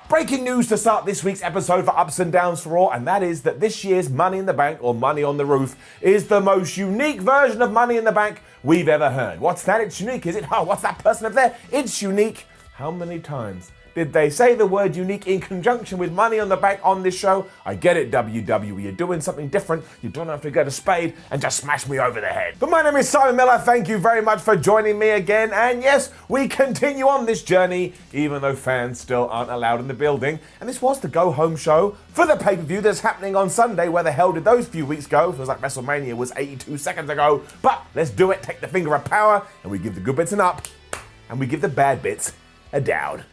Breaking news to start this week's episode for Ups and Downs for Raw, and that is that this year's Money in the Bank, or Money on the Roof, is the most unique version of Money in the Bank we've ever heard. What's that? It's unique, is it? Oh, what's that person up there? It's unique. How many times did they say the word unique in conjunction with Money on the Bank on this show? I get it, WWE. You're doing something different. You don't have to get a spade and just smash me over the head. But my name is Simon Miller. Thank you very much for joining me again. And yes, we continue on this journey, even though fans still aren't allowed in the building. And this was the go-home show for the pay-per-view that's happening on Sunday. Where the hell did those few weeks go? Feels like WrestleMania was 82 seconds ago. But let's do it. Take the finger of power, and we give the good bits an up, and we give the bad bits a down.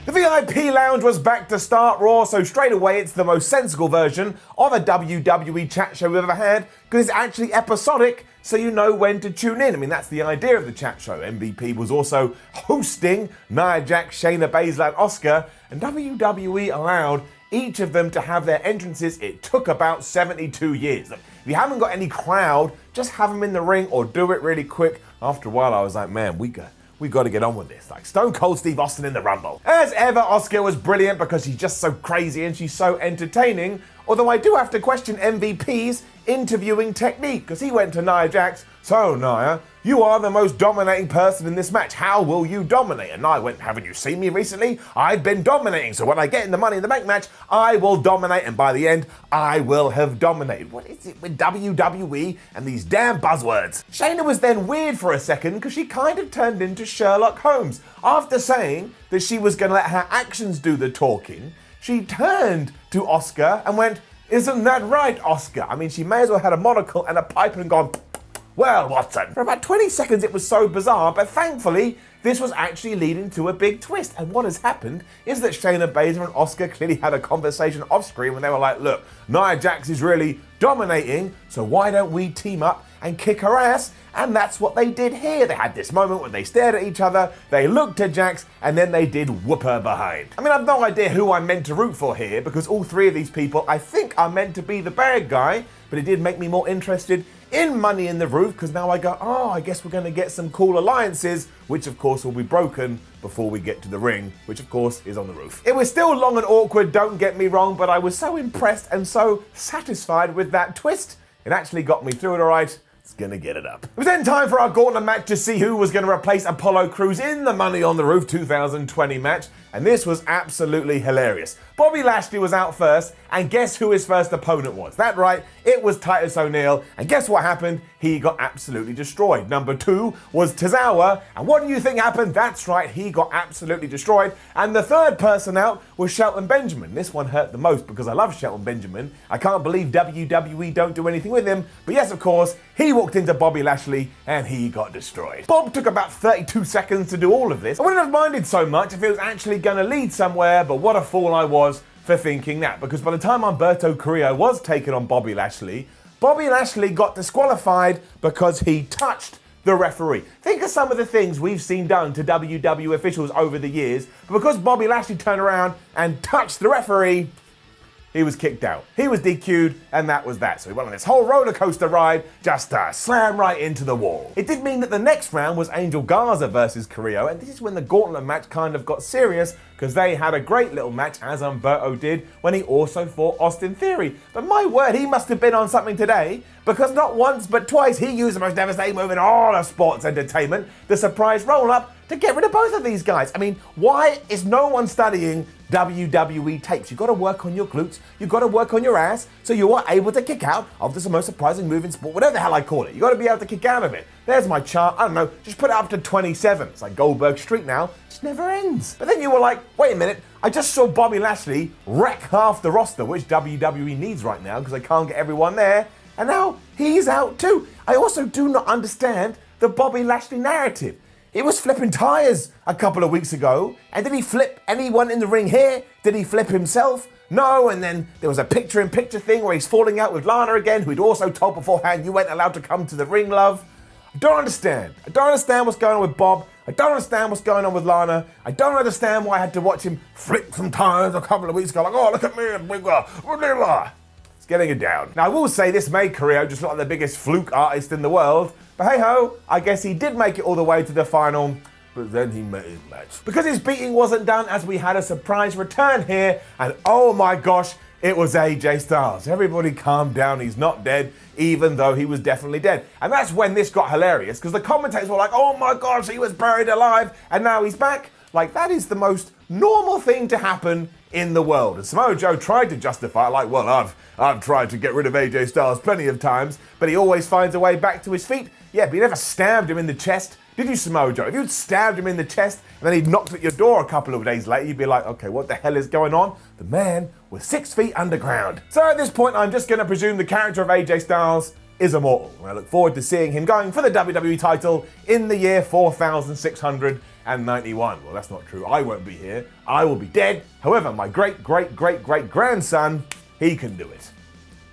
The VIP Lounge was back to start Raw, so straight away it's the most sensible version of a WWE chat show we've ever had, because it's actually episodic, so you know when to tune in. I mean, that's the idea of the chat show. MVP was also hosting Nia Jax, Shayna Baszler, and Asuka, and WWE allowed each of them to have their entrances. It took about 72 years. Look, if you haven't got any crowd, just have them in the ring or do it really quick. After a while, I was like, man, we got to get on with this. Like Stone Cold Steve Austin in the Rumble. As ever, Asuka was brilliant because she's just so crazy and she's so entertaining. Although I do have to question MVP's interviewing technique, because he went to Nia Jax, "So Nia, you are the most dominating person in this match. How will you dominate?" And Nia went, "Haven't you seen me recently? I've been dominating. So when I get in the Money in the Bank match, I will dominate. And by the end, I will have dominated." What is it with WWE and these damn buzzwords? Shayna was then weird for a second because she kind of turned into Sherlock Holmes. After saying that she was going to let her actions do the talking, she turned to Asuka and went, "Isn't that right, Asuka?" I mean, she may as well had a monocle and a pipe and gone, "Well, Watson." For about 20 seconds it was so bizarre, but thankfully this was actually leading to a big twist. And what has happened is that Shayna Baszler and Asuka clearly had a conversation off screen when they were like, "Look, Nia Jax is really dominating, so why don't we team up and kick her ass?" And that's what they did here. They had this moment when they stared at each other, they looked at Jax, and then they did whoop her behind. I mean, I've no idea who I'm meant to root for here, because all three of these people I think are meant to be the bad guy, but it did make me more interested in Money in the Roof, because now I go, oh, I guess we're going to get some cool alliances, which of course will be broken before we get to the ring, which of course is on the roof. It was still long and awkward, don't get me wrong, but I was so impressed and so satisfied with that twist. It actually got me through it all right. It's gonna get it up. It was then time for our Gauntlet match to see who was gonna replace Apollo Crews in the Money on the Roof 2020 match, and this was absolutely hilarious. Bobby Lashley was out first, and guess who his first opponent was? That's right, it was Titus O'Neil, and guess what happened? He got absolutely destroyed. Number 2 was Tozawa, and what do you think happened? That's right, he got absolutely destroyed. And the third person out was Shelton Benjamin. This one hurt the most because I love Shelton Benjamin. I can't believe WWE don't do anything with him, but yes, of course, he walked into Bobby Lashley and he got destroyed. Bob took about 32 seconds to do all of this. I wouldn't have minded so much if it was actually going to lead somewhere, but what a fool I was for thinking that, because by the time Humberto Carrillo was taken on Bobby Lashley got disqualified because he touched the referee. Think of some of the things we've seen done to WWE officials over the years, but because Bobby Lashley turned around and touched the referee, he was kicked out. He was DQ'd, and that was that. So he went on this whole roller coaster ride, just slam right into the wall. It did mean that the next round was Angel Garza versus Carrillo, and this is when the Gauntlet match kind of got serious, because they had a great little match, as Humberto did, when he also fought Austin Theory. But my word, he must have been on something today, because not once but twice he used the most devastating move in all of sports entertainment, the surprise roll-up, to get rid of both of these guys. I mean, why is no one studying WWE tapes? You've got to work on your glutes, you've got to work on your ass, so you are able to kick out of this most surprising move in sport, whatever the hell I call it. You've got to be able to kick out of it. There's my chart, I don't know, just put it up to 27. It's like Goldberg Street now, it just never ends. But then you were like, wait a minute, I just saw Bobby Lashley wreck half the roster, which WWE needs right now because they can't get everyone there, and now he's out too. I also do not understand the Bobby Lashley narrative. He was flipping tires a couple of weeks ago, and did he flip anyone in the ring here? Did he flip himself? No, and then there was a picture-in-picture thing where he's falling out with Lana again, who he'd also told beforehand you weren't allowed to come to the ring, love. I don't understand. I don't understand what's going on with Bob. I don't understand what's going on with Lana. I don't understand why I had to watch him flip some times a couple of weeks ago. Like, oh, look at me, it's getting it down. Now, I will say this made Carrillo just look like the biggest fluke artist in the world. But hey-ho, I guess he did make it all the way to the final, but then he met his match. Because his beating wasn't done, as we had a surprise return here, and oh my gosh, it was AJ Styles. Everybody calm down, he's not dead, even though he was definitely dead. And that's when this got hilarious, because the commentators were like, oh my gosh, he was buried alive, and now he's back. Like, that is the most normal thing to happen in the world. And Samoa Joe tried to justify it, like, well, I've tried to get rid of AJ Styles plenty of times, but he always finds a way back to his feet. Yeah, but you never stabbed him in the chest. Did you, Samoa Joe? If you'd stabbed him in the chest and then he'd knocked at your door a couple of days later, you'd be like, okay, what the hell is going on? The man was 6 feet underground. So at this point, I'm just going to presume the character of AJ Styles is immortal. I look forward to seeing him going for the WWE title in the year 4691. Well, that's not true. I won't be here. I will be dead. However, my great-great-great-great-grandson, he can do it.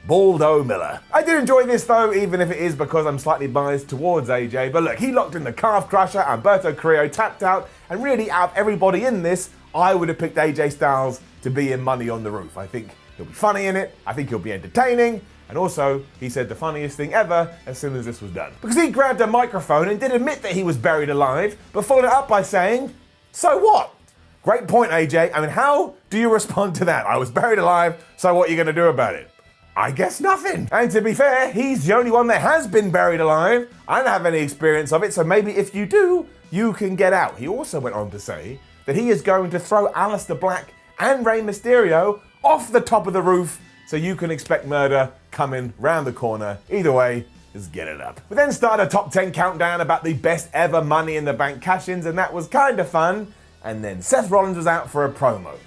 Baldo Miller. I did enjoy this though, even if it is because I'm slightly biased towards AJ. But look, he locked in the calf crusher, Humberto Carrillo tapped out, and really out of everybody in this, I would have picked AJ Styles to be in Money on the Roof. I think he'll be funny in it, I think he'll be entertaining, and also, he said the funniest thing ever as soon as this was done. Because he grabbed a microphone and did admit that he was buried alive, but followed it up by saying, so what? Great point, AJ. I mean, how do you respond to that? I was buried alive, so what are you going to do about it? I guess nothing. And to be fair, he's the only one that has been buried alive. I don't have any experience of it, so maybe if you do, you can get out. He also went on to say that he is going to throw Aleister Black and Rey Mysterio off the top of the roof, so you can expect murder coming round the corner. Either way, just get it up. We then started a top 10 countdown about the best ever Money in the Bank cash-ins, and that was kind of fun. And then Seth Rollins was out for a promo.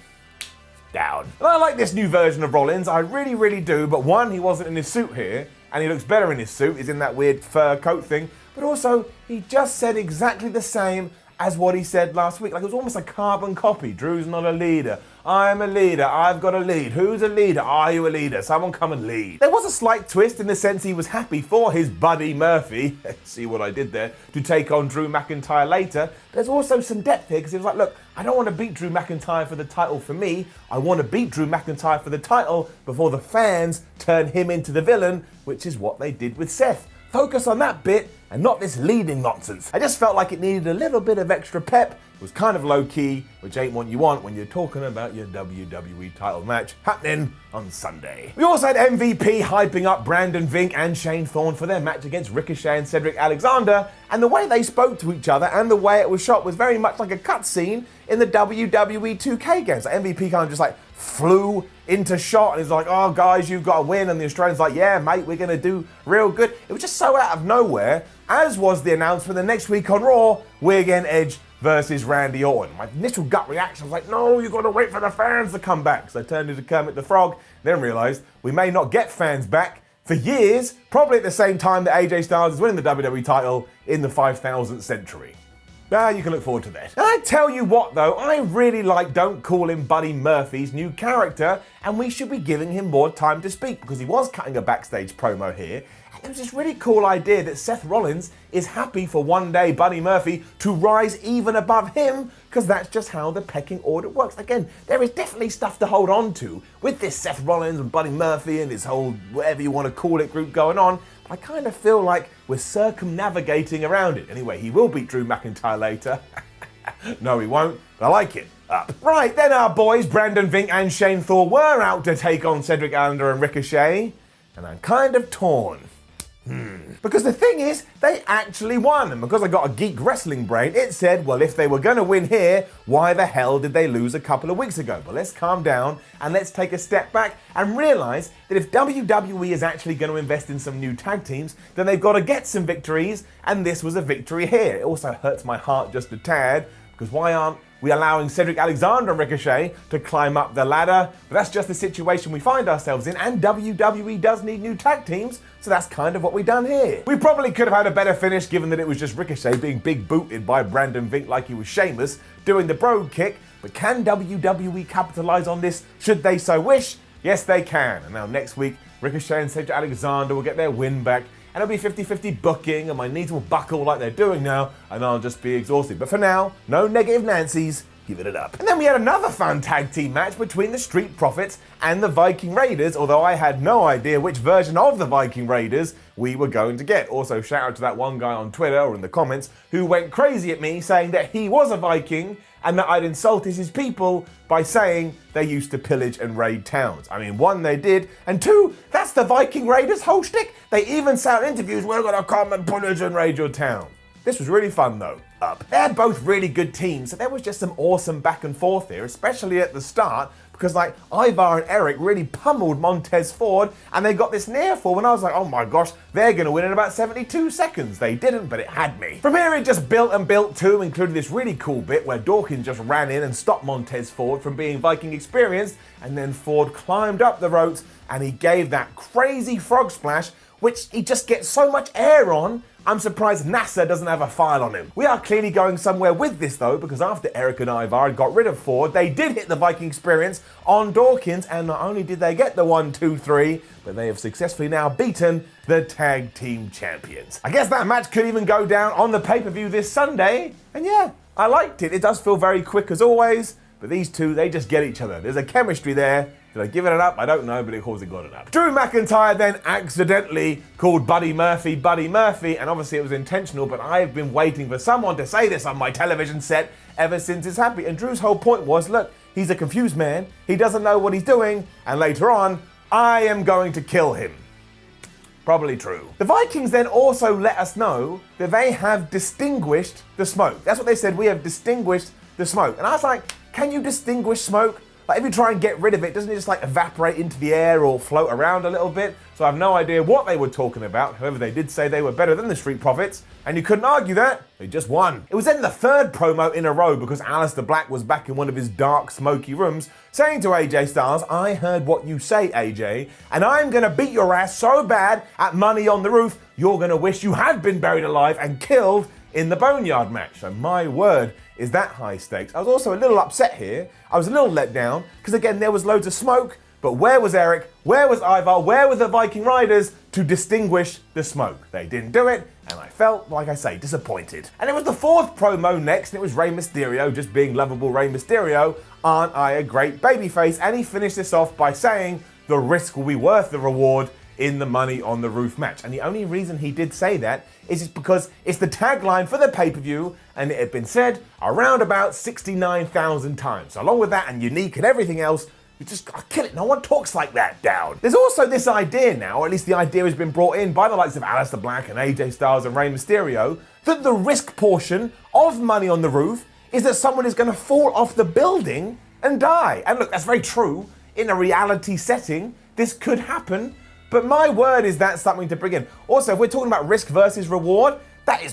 Down. And I like this new version of Rollins, I really, really do, but one, he wasn't in his suit here, and he looks better in his suit, he's in that weird fur coat thing, but also, he just said exactly the same as what he said last week. Like, it was almost a carbon copy. Drew's not a leader. I'm a leader. I've got to lead. Who's a leader? Are you a leader? Someone come and lead. There was a slight twist in the sense he was happy for his buddy Murphy, see what I did there, to take on Drew McIntyre later. There's also some depth here because he was like, look, I don't want to beat Drew McIntyre for the title for me. I want to beat Drew McIntyre for the title before the fans turn him into the villain, which is what they did with Seth. Focus on that bit and not this leading nonsense. I just felt like it needed a little bit of extra pep. It was kind of low-key, which ain't what you want when you're talking about your WWE title match happening on Sunday. We also had MVP hyping up Brandon Vink and Shane Thorne for their match against Ricochet and Cedric Alexander, and the way they spoke to each other and the way it was shot was very much like a cutscene in the WWE 2K games. Like MVP kind of just like flew into shot and he's like, oh guys, you've got to win, and the Australian's like, yeah mate, we're gonna do real good. It was just so out of nowhere, as was the announcement that next week on Raw, we're getting Edge versus Randy Orton. My initial gut reaction was like, no, you've got to wait for the fans to come back. So I turned into Kermit the Frog, then realized we may not get fans back for years, probably at the same time that AJ Styles is winning the WWE title in the 5000th century. You can look forward to that. And I tell you what though, I really like Don't Call Him Buddy Murphy's new character, and we should be giving him more time to speak because he was cutting a backstage promo here. And there was this really cool idea that Seth Rollins is happy for one day Buddy Murphy to rise even above him because that's just how the pecking order works. Again, there is definitely stuff to hold on to with this Seth Rollins and Buddy Murphy and this whole whatever you want to call it group going on. I kind of feel like we're circumnavigating around it. Anyway, he will beat Drew McIntyre later. No, he won't, but I like it. Up. Right, then our boys, Brandon Vink and Shane Thorne, were out to take on Cedric Alexander and Ricochet, and I'm kind of torn. Because the thing is, they actually won, and because I got a geek wrestling brain, it said, well, if they were going to win here, why the hell did they lose a couple of weeks ago? But let's calm down and let's take a step back and realize that if WWE is actually going to invest in some new tag teams, then they've got to get some victories, and this was a victory here. It also hurts my heart just a tad, because why aren't we allowing Cedric Alexander and Ricochet to climb up the ladder? But that's just the situation we find ourselves in, and WWE does need new tag teams, so that's kind of what we've done here. We probably could have had a better finish given that it was just Ricochet being big booted by Brandon Vink like he was Sheamus, doing the brogue kick, but can WWE capitalize on this should they so wish? Yes, they can. And now next week, Ricochet and Cedric Alexander will get their win back and it'll be 50-50 booking, and my knees will buckle like they're doing now, and I'll just be exhausted. But for now, no negative Nancys. Giving it up. And then we had another fun tag team match between the Street Profits and the Viking Raiders, although I had no idea which version of the Viking Raiders we were going to get. Also, shout out to that one guy on Twitter or in the comments who went crazy at me saying that he was a Viking and that I'd insulted his people by saying they used to pillage and raid towns. I mean, one, they did, and two, that's the Viking Raiders' whole shtick. They even say in interviews, we're gonna come and pillage and raid your town. This was really fun though. They had both really good teams, so there was just some awesome back and forth here, especially at the start, because like Ivar and Eric really pummeled Montez Ford, and they got this near fall, and I was like, oh my gosh, they're gonna win in about 72 seconds. They didn't, but it had me. From here, it just built and built too, including this really cool bit where Dawkins just ran in and stopped Montez Ford from being Viking experienced, and then Ford climbed up the ropes, and he gave that crazy frog splash, which he just gets so much air on, I'm surprised NASA doesn't have a file on him. We are clearly going somewhere with this though, because after Eric and Ivar had got rid of Ford, they did hit the Viking experience on Dawkins, and not only did they get the 1, 2, 3, but they have successfully now beaten the tag team champions. I guess that match could even go down on the pay-per-view this Sunday, and yeah, I liked it. It does feel very quick as always, but these two, they just get each other. There's a chemistry there. Did I give it up? I don't know, but of course it got it up. Drew McIntyre then accidentally called Buddy Murphy, and obviously it was intentional, but I've been waiting for someone to say this on my television set ever since it's happened. And Drew's whole point was, look, he's a confused man, he doesn't know what he's doing, and later on, I am going to kill him. Probably true. The Vikings then also let us know that they have distinguished the smoke. That's what they said, we have distinguished the smoke. And I was like, can you distinguish smoke? Like if you try and get rid of it, doesn't it just like evaporate into the air or float around a little bit? So I have no idea what they were talking about. However, they did say they were better than the Street Profits, and you couldn't argue that. They just won. It was then the third promo in a row because Aleister Black was back in one of his dark, smoky rooms, saying to AJ Styles, I heard what you say, AJ, and I'm gonna beat your ass so bad at Money on the Roof, you're gonna wish you had been buried alive and killed in the Boneyard match. So my word, is that high stakes. I was also a little upset here. I was a little let down because again, there was loads of smoke, but where was Eric? Where was Ivar? Where were the Viking Riders to distinguish the smoke? They didn't do it, and I felt, like I say, disappointed. And it was the fourth promo next, and it was Rey Mysterio just being lovable Rey Mysterio. Aren't I a great babyface? And he finished this off by saying, the risk will be worth the reward in the Money on the Roof match. And the only reason he did say that is just because it's the tagline for the pay-per-view, and it had been said around about 69,000 times. So along with that and Unique and everything else, you just gotta kill it. No one talks like that, Down. There's also this idea now, or at least the idea has been brought in by the likes of Aleister Black and AJ Styles and Rey Mysterio, that the risk portion of Money on the Roof is that someone is gonna fall off the building and die. And look, that's very true. In a reality setting, this could happen. But my word, is that something to bring in. Also, if we're talking about risk versus reward,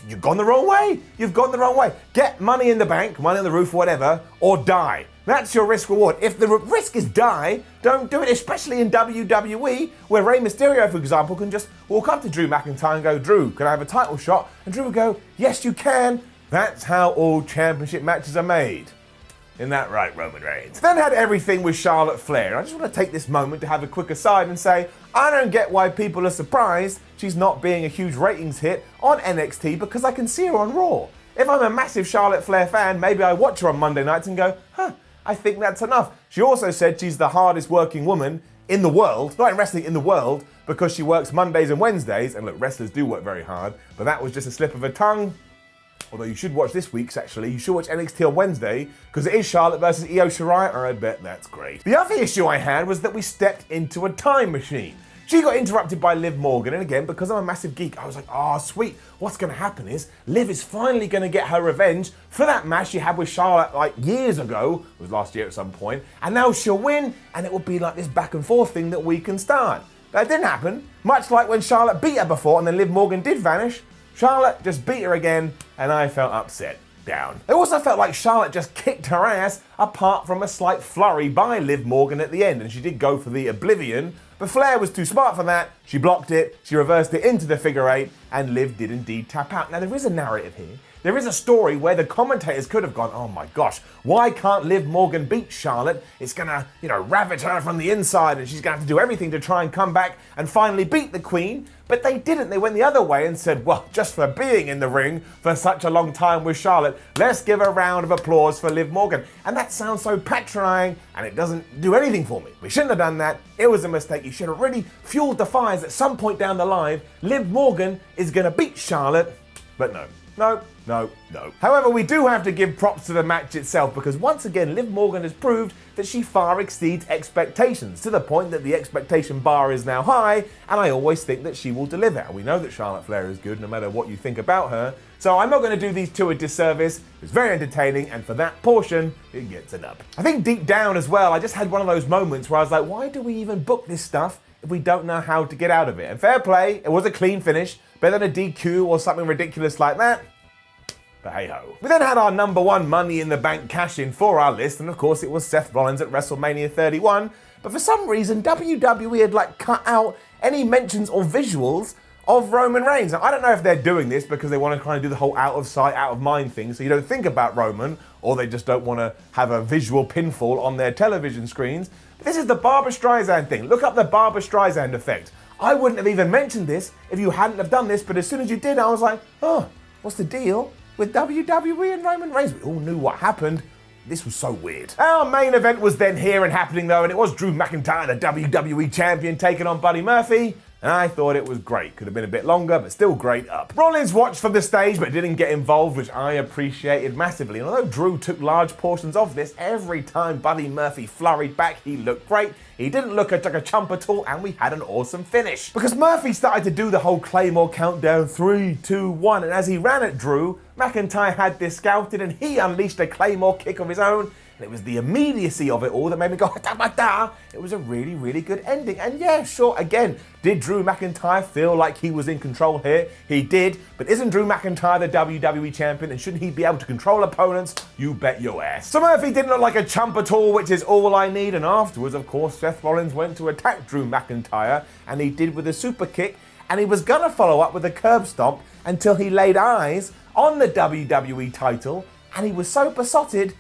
you've gone the wrong way. You've gone the wrong way. Get Money in the Bank, Money on the Roof, whatever, or die. That's your risk reward. If the risk is die, don't do it, especially in WWE, where Rey Mysterio, for example, can just walk up to Drew McIntyre and go, Drew, can I have a title shot? And Drew will go, yes, you can. That's how all championship matches are made. Isn't that right, Roman Reigns? Then had everything with Charlotte Flair. And I just want to take this moment to have a quick aside and say, I don't get why people are surprised she's not being a huge ratings hit on NXT because I can see her on Raw. If I'm a massive Charlotte Flair fan, maybe I watch her on Monday nights and go, I think that's enough. She also said she's the hardest working woman in the world, not in wrestling, in the world, because she works Mondays and Wednesdays. And look, wrestlers do work very hard, but that was just a slip of her tongue. Although you should watch this week's, actually. You should watch NXT on Wednesday, because it is Charlotte versus Io Shirai, and I bet that's great. The other issue I had was that we stepped into a time machine. She got interrupted by Liv Morgan, and again, because I'm a massive geek, I was like, oh, sweet. What's going to happen is Liv is finally going to get her revenge for that match she had with Charlotte like years ago. It was last year at some point. And now she'll win, and it will be like this back and forth thing that we can start. That didn't happen. Much like when Charlotte beat her before, and then Liv Morgan did vanish. Charlotte just beat her again, and I felt upset. Down. I also felt like Charlotte just kicked her ass, apart from a slight flurry by Liv Morgan at the end, and she did go for the Oblivion, but Flair was too smart for that. She blocked it, she reversed it into the figure eight, and Liv did indeed tap out. Now there is a narrative here There is a story where the commentators could have gone, oh my gosh, why can't Liv Morgan beat Charlotte? It's gonna, ravage her from the inside and she's gonna have to do everything to try and come back and finally beat the Queen. But they didn't. They went the other way and said, well, just for being in the ring for such a long time with Charlotte, let's give a round of applause for Liv Morgan. And that sounds so patronising and it doesn't do anything for me. We shouldn't have done that. It was a mistake. You should have really fueled the fires at some point down the line. Liv Morgan is going to beat Charlotte. But no. However, we do have to give props to the match itself because once again, Liv Morgan has proved that she far exceeds expectations to the point that the expectation bar is now high, and I always think that she will deliver. And we know that Charlotte Flair is good no matter what you think about her, so I'm not going to do these two a disservice. It's very entertaining, and for that portion, it gets an up. I think deep down as well, I just had one of those moments where I was like, why do we even book this stuff if we don't know how to get out of it? And fair play, it was a clean finish, better than a DQ or something ridiculous like that. But hey-ho. We then had our number one Money in the Bank cash-in for our list, and of course it was Seth Rollins at WrestleMania 31, but for some reason WWE had cut out any mentions or visuals of Roman Reigns. Now, I don't know if they're doing this because they want to kind of do the whole out of sight, out of mind thing, so you don't think about Roman, or they just don't want to have a visual pinfall on their television screens. But this is the Barbra Streisand thing. Look up the Barbra Streisand effect. I wouldn't have even mentioned this if you hadn't have done this, but as soon as you did, I was like, oh, what's the deal with WWE and Roman Reigns? We all knew what happened. This was so weird. Our main event was then here and happening though, and it was Drew McIntyre, the WWE champion, taking on Buddy Murphy. And I thought it was great. Could have been a bit longer, but still great up. Rollins watched from the stage, but didn't get involved, which I appreciated massively. And although Drew took large portions of this, every time Buddy Murphy flurried back, he looked great. He didn't look like a chump at all, and we had an awesome finish. Because Murphy started to do the whole Claymore countdown, 3, 2, 1, and as he ran at Drew, McIntyre had this scouted, and he unleashed a Claymore kick of his own. And it was the immediacy of it all that made me go, da-ba-da. It was a really, really good ending. And yeah, sure, again, did Drew McIntyre feel like he was in control here? He did. But isn't Drew McIntyre the WWE champion? And shouldn't he be able to control opponents? You bet your ass. So Murphy didn't look like a chump at all, which is all I need. And afterwards, of course, Seth Rollins went to attack Drew McIntyre. And he did with a super kick. And he was going to follow up with a curb stomp until he laid eyes on the WWE title. And he was so besotted,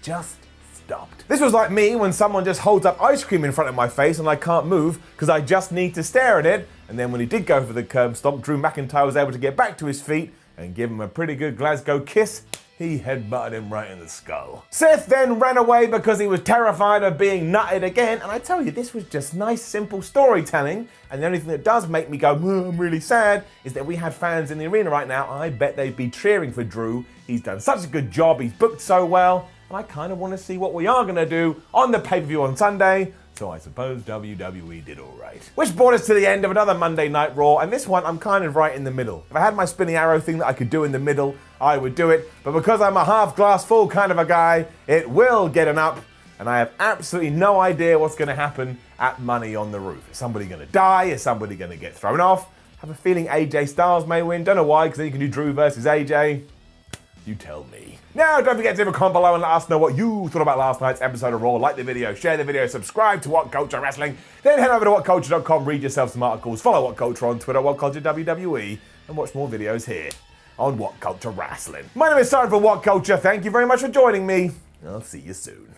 just stopped. This was like me when someone just holds up ice cream in front of my face and I can't move because I just need to stare at it. And then when he did go for the curb stomp, Drew McIntyre was able to get back to his feet and give him a pretty good Glasgow kiss. He headbutted him right in the skull. Seth then ran away because he was terrified of being nutted again. And I tell you, this was just nice, simple storytelling. And the only thing that does make me go, I'm really sad, is that we had fans in the arena right now. I bet they'd be cheering for Drew. He's done such a good job. He's booked so well. And I kind of want to see what we are going to do on the pay-per-view on Sunday. So I suppose WWE did all right. Which brought us to the end of another Monday Night Raw, and this one I'm kind of right in the middle. If I had my spinning arrow thing that I could do in the middle, I would do it. But because I'm a half glass full kind of a guy, it will get an up, and I have absolutely no idea what's going to happen at Money on the Roof. Is somebody going to die? Is somebody going to get thrown off? I have a feeling AJ Styles may win. Don't know why, because then you can do Drew versus AJ. You tell me. Now, don't forget to leave a comment below and let us know what you thought about last night's episode of Raw. Like the video, share the video, subscribe to WhatCulture Wrestling. Then head over to WhatCulture.com, read yourself some articles, follow WhatCulture on Twitter, WhatCulture WWE, and watch more videos here on WhatCulture Wrestling. My name is Simon from WhatCulture. Thank you very much for joining me. I'll see you soon.